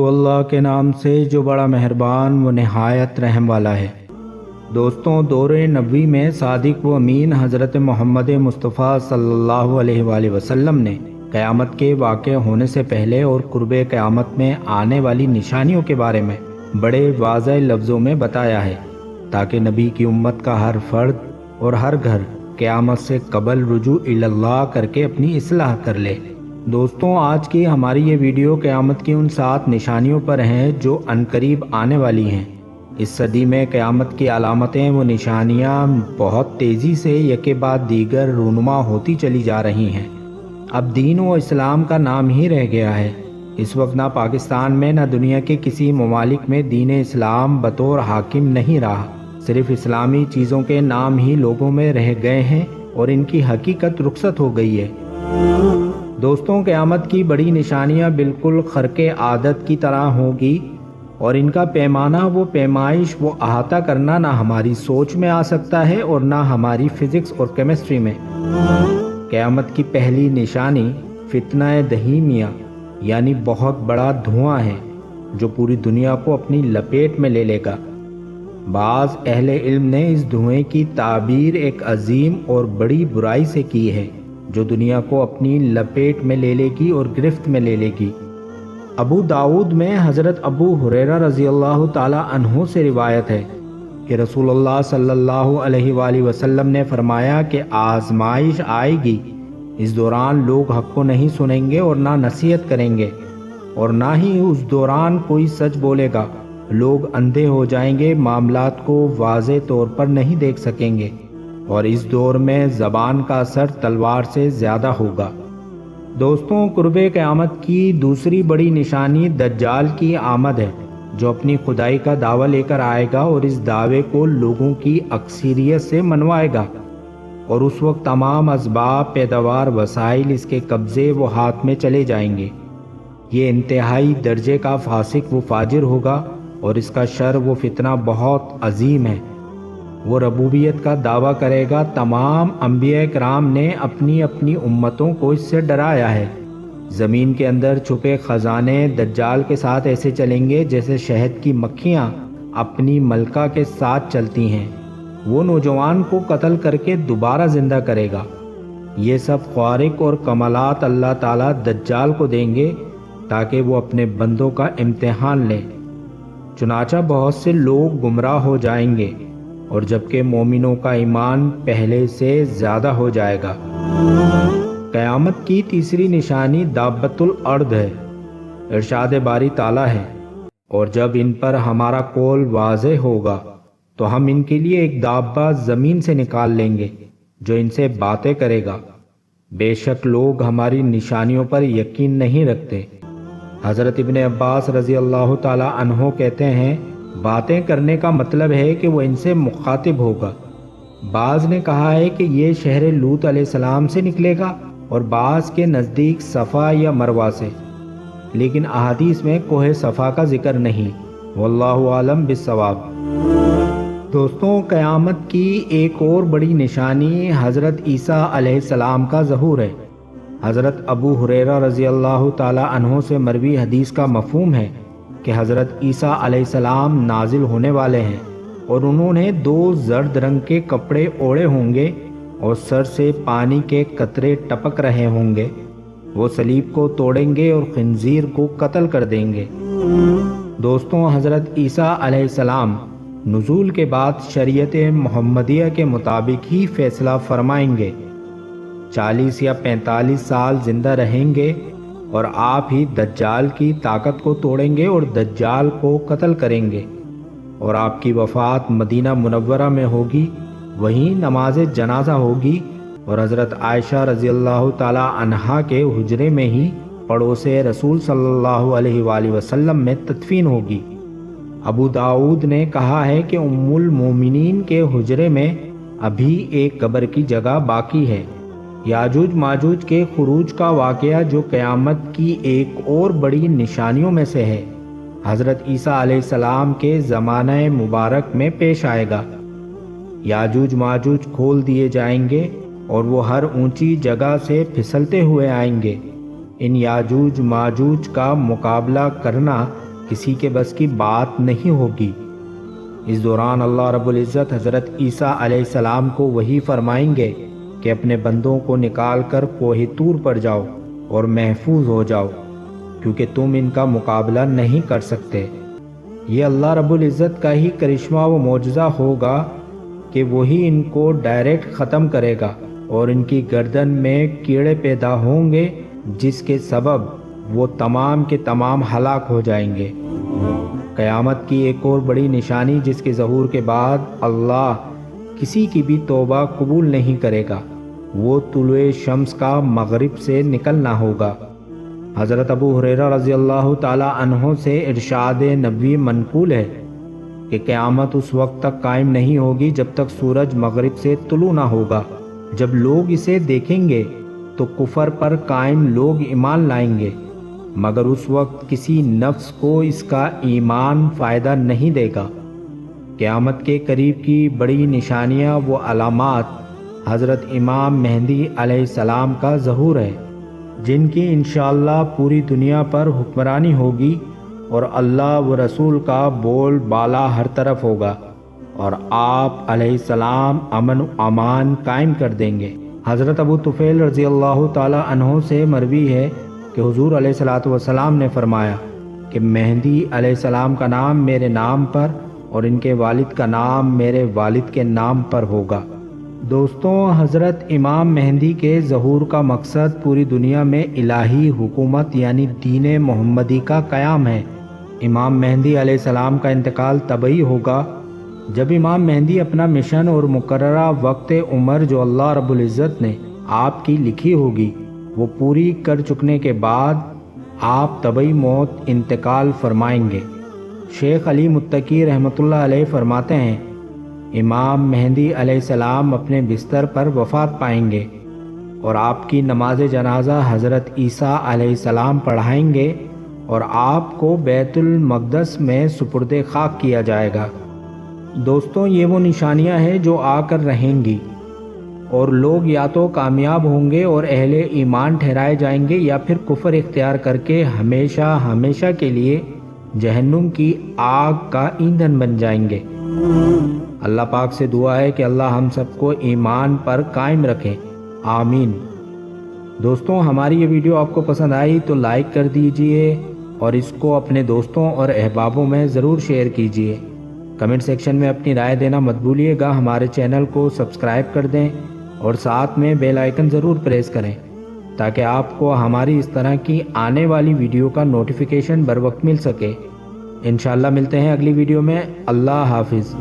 شروع اللہ کے نام سے جو بڑا مہربان و نہایت رحم والا ہے۔ دوستوں، دور نبوی میں صادق و امین حضرت محمد مصطفیٰ صلی اللہ علیہ وآلہ وسلم نے قیامت کے واقع ہونے سے پہلے اور قرب قیامت میں آنے والی نشانیوں کے بارے میں بڑے واضح لفظوں میں بتایا ہے، تاکہ نبی کی امت کا ہر فرد اور ہر گھر قیامت سے قبل رجوع اللہ کر کے اپنی اصلاح کر لے۔ دوستوں، آج کی ہماری یہ ویڈیو قیامت کی ان 7 نشانیوں پر ہیں جو عنقریب آنے والی ہیں۔ اس صدی میں قیامت کی علامتیں و نشانیاں بہت تیزی سے یکے بعد دیگر رونما ہوتی چلی جا رہی ہیں۔ اب دین و اسلام کا نام ہی رہ گیا ہے۔ اس وقت نہ پاکستان میں نہ دنیا کے کسی ممالک میں دین اسلام بطور حاکم نہیں رہا، صرف اسلامی چیزوں کے نام ہی لوگوں میں رہ گئے ہیں اور ان کی حقیقت رخصت ہو گئی ہے۔ دوستوں، قیامت کی بڑی نشانیاں بالکل خرق عادت کی طرح ہوگی اور ان کا پیمانہ و پیمائش و احاطہ کرنا نہ ہماری سوچ میں آ سکتا ہے اور نہ ہماری فزکس اور کیمسٹری میں۔ قیامت کی پہلی نشانی فتنہ دہیمیہ یعنی بہت بڑا دھواں ہے جو پوری دنیا کو اپنی لپیٹ میں لے لے گا۔ بعض اہل علم نے اس دھوئیں کی تعبیر ایک عظیم اور بڑی برائی سے کی ہے جو دنیا کو اپنی لپیٹ میں لے لے گی اور گرفت میں لے لے گی۔ ابو داؤد میں حضرت ابو ہریرہ رضی اللہ تعالی عنہ سے روایت ہے کہ رسول اللہ صلی اللہ علیہ وآلہ وسلم نے فرمایا کہ آزمائش آئے گی، اس دوران لوگ حق کو نہیں سنیں گے اور نہ نصیحت کریں گے، اور نہ ہی اس دوران کوئی سچ بولے گا۔ لوگ اندھے ہو جائیں گے، معاملات کو واضح طور پر نہیں دیکھ سکیں گے، اور اس دور میں زبان کا اثر تلوار سے زیادہ ہوگا۔ دوستوں، قرب قیامت کی دوسری بڑی نشانی دجال کی آمد ہے، جو اپنی خدائی کا دعویٰ لے کر آئے گا اور اس دعوے کو لوگوں کی اکثریت سے منوائے گا، اور اس وقت تمام اسباب، پیداوار، وسائل اس کے قبضے و ہاتھ میں چلے جائیں گے۔ یہ انتہائی درجے کا فاسق و فاجر ہوگا اور اس کا شر و فتنہ بہت عظیم ہے۔ وہ ربوبیت کا دعویٰ کرے گا۔ تمام انبیاء کرام نے اپنی اپنی امتوں کو اس سے ڈرایا ہے۔ زمین کے اندر چھپے خزانے دجال کے ساتھ ایسے چلیں گے جیسے شہد کی مکھیاں اپنی ملکہ کے ساتھ چلتی ہیں۔ وہ نوجوان کو قتل کر کے دوبارہ زندہ کرے گا۔ یہ سب خوارق اور کمالات اللہ تعالیٰ دجال کو دیں گے تاکہ وہ اپنے بندوں کا امتحان لے۔ چنانچہ بہت سے لوگ گمراہ ہو جائیں گے، اور جبکہ مومنوں کا ایمان پہلے سے زیادہ ہو جائے گا۔ قیامت کی تیسری نشانی دابۃ الارض ہے۔ ارشاد باری تعالیٰ ہے، اور جب ان پر ہمارا قول واضح ہوگا تو ہم ان کے لیے ایک دابہ زمین سے نکال لیں گے جو ان سے باتیں کرے گا۔ بے شک لوگ ہماری نشانیوں پر یقین نہیں رکھتے۔ حضرت ابن عباس رضی اللہ تعالی عنہ کہتے ہیں، باتیں کرنے کا مطلب ہے کہ وہ ان سے مخاطب ہوگا۔ بعض نے کہا ہے کہ یہ شہر لوط علیہ السلام سے نکلے گا اور بعض کے نزدیک صفا یا مروہ سے، لیکن احادیث میں کوہ صفا کا ذکر نہیں۔ واللہ عالم بالصواب۔ دوستوں، قیامت کی ایک اور بڑی نشانی حضرت عیسیٰ علیہ السلام کا ظہور ہے۔ حضرت ابو ہریرہ رضی اللہ تعالی عنہ سے مروی حدیث کا مفہوم ہے کہ حضرت عیسیٰ علیہ السلام نازل ہونے والے ہیں، اور انہوں نے 2 زرد رنگ کے کپڑے اوڑے ہوں گے اور سر سے پانی کے قطرے ٹپک رہے ہوں گے۔ وہ صلیب کو توڑیں گے اور خنزیر کو قتل کر دیں گے۔ دوستوں، حضرت عیسیٰ علیہ السلام نزول کے بعد شریعت محمدیہ کے مطابق ہی فیصلہ فرمائیں گے۔ 40 یا 45 سال زندہ رہیں گے اور آپ ہی دجال کی طاقت کو توڑیں گے اور دجال کو قتل کریں گے، اور آپ کی وفات مدینہ منورہ میں ہوگی، وہیں نماز جنازہ ہوگی، اور حضرت عائشہ رضی اللہ تعالی عنہا کے حجرے میں ہی پڑوس رسول صلی اللہ علیہ وآلہ وسلم میں تدفین ہوگی۔ ابو داؤد نے کہا ہے کہ ام المومنین کے حجرے میں ابھی ایک قبر کی جگہ باقی ہے۔ یاجوج ماجوج کے خروج کا واقعہ جو قیامت کی ایک اور بڑی نشانیوں میں سے ہے، حضرت عیسیٰ علیہ السلام کے زمانہ مبارک میں پیش آئے گا۔ یاجوج ماجوج کھول دیے جائیں گے اور وہ ہر اونچی جگہ سے پھسلتے ہوئے آئیں گے۔ ان یاجوج ماجوج کا مقابلہ کرنا کسی کے بس کی بات نہیں ہوگی۔ اس دوران اللہ رب العزت حضرت عیسیٰ علیہ السلام کو وحی فرمائیں گے کہ اپنے بندوں کو نکال کر کوہ طور پر جاؤ اور محفوظ ہو جاؤ، کیونکہ تم ان کا مقابلہ نہیں کر سکتے۔ یہ اللہ رب العزت کا ہی کرشمہ و معجزہ ہوگا کہ وہی ان کو ڈائریکٹ ختم کرے گا اور ان کی گردن میں کیڑے پیدا ہوں گے، جس کے سبب وہ تمام کے تمام ہلاک ہو جائیں گے۔ قیامت کی ایک اور بڑی نشانی جس کے ظہور کے بعد اللہ کسی کی بھی توبہ قبول نہیں کرے گا، وہ طلوع شمس کا مغرب سے نکلنا ہوگا۔ حضرت ابو ہریرہ رضی اللہ تعالی عنہ سے ارشاد نبوی منقول ہے کہ قیامت اس وقت تک قائم نہیں ہوگی جب تک سورج مغرب سے طلوع نہ ہوگا۔ جب لوگ اسے دیکھیں گے تو کفر پر قائم لوگ ایمان لائیں گے، مگر اس وقت کسی نفس کو اس کا ایمان فائدہ نہیں دے گا۔ قیامت کے قریب کی بڑی نشانیاں و علامات حضرت امام مہدی علیہ السلام کا ظہور ہے، جن کی انشاءاللہ پوری دنیا پر حکمرانی ہوگی اور اللہ و رسول کا بول بالا ہر طرف ہوگا، اور آپ علیہ السلام امن و امان قائم کر دیں گے۔ حضرت ابو طفیل رضی اللہ تعالی عنہ سے مروی ہے کہ حضور علیہ الصلوۃ والسلام نے فرمایا کہ مہدی علیہ السلام کا نام میرے نام پر اور ان کے والد کا نام میرے والد کے نام پر ہوگا۔ دوستوں، حضرت امام مہدی کے ظہور کا مقصد پوری دنیا میں الہی حکومت یعنی دین محمدی کا قیام ہے۔ امام مہدی علیہ السلام کا انتقال طبعی ہوگا جب امام مہدی اپنا مشن اور مقررہ وقت عمر جو اللہ رب العزت نے آپ کی لکھی ہوگی وہ پوری کر چکنے کے بعد آپ طبعی موت انتقال فرمائیں گے۔ شیخ علی متقی رحمۃ اللہ علیہ فرماتے ہیں، امام مہدی علیہ السلام اپنے بستر پر وفات پائیں گے اور آپ کی نماز جنازہ حضرت عیسیٰ علیہ السلام پڑھائیں گے اور آپ کو بیت المقدس میں سپرد خاک کیا جائے گا۔ دوستوں، یہ وہ نشانیاں ہیں جو آ کر رہیں گی اور لوگ یا تو کامیاب ہوں گے اور اہل ایمان ٹھہرائے جائیں گے یا پھر کفر اختیار کر کے ہمیشہ ہمیشہ کے لیے جہنم کی آگ کا ایندھن بن جائیں گے۔ اللہ پاک سے دعا ہے کہ اللہ ہم سب کو ایمان پر قائم رکھے، آمین۔ دوستوں، ہماری یہ ویڈیو آپ کو پسند آئی تو لائک کر دیجئے اور اس کو اپنے دوستوں اور احبابوں میں ضرور شیئر کیجئے۔ کمنٹ سیکشن میں اپنی رائے دینا مت بھولیے گا۔ ہمارے چینل کو سبسکرائب کر دیں اور ساتھ میں بیل آئیکن ضرور پریس کریں تاکہ آپ کو ہماری اس طرح کی آنے والی ویڈیو کا نوٹیفیکیشن بر وقت مل سکے۔ انشاءاللہ ملتے ہیں اگلی ویڈیو میں۔ اللہ حافظ۔